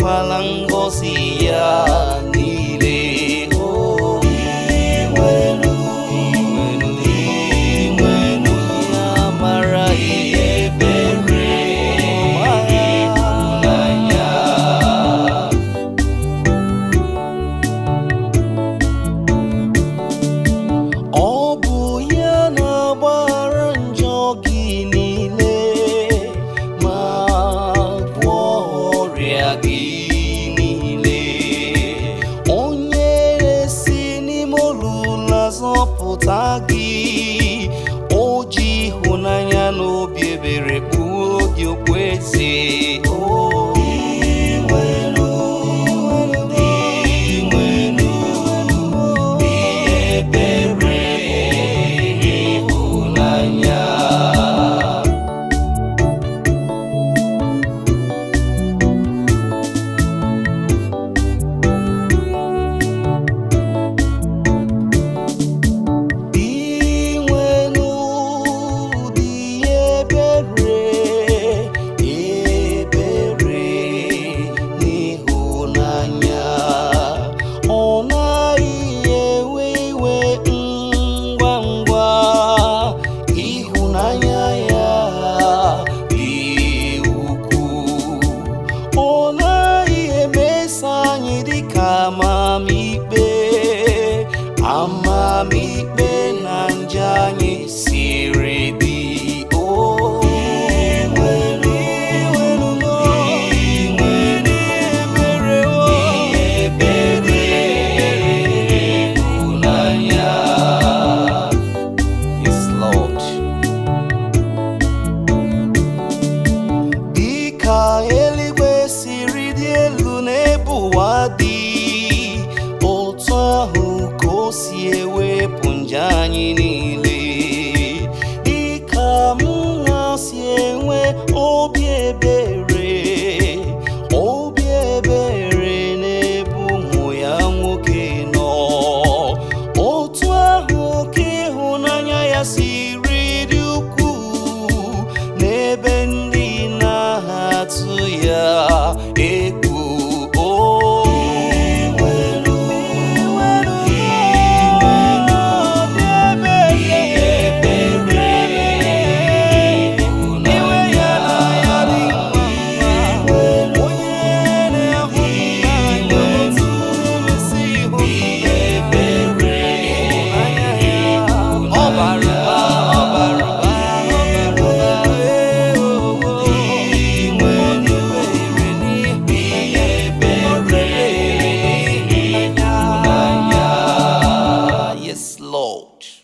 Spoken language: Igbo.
echefukwala ngọzi ya niile. Zọpụta gị, o ji ịhụnanya na obi ebere kpuo gị okpueze. Amamikpe na njọ anyị siri dị. Yes, Lord. Dịka eluigwe siri dị elu n'ebe ụwa dị, otu ahụ o si ewepụ njọ anyị niile. Dịka m na-si enwe obi ebere n'ebe ụmụ ya nwoke nọ, otu ahụ oke ịhụnanya ya siri dị ukwuu n'ebe ndị na-atụ ya egwu. Lord.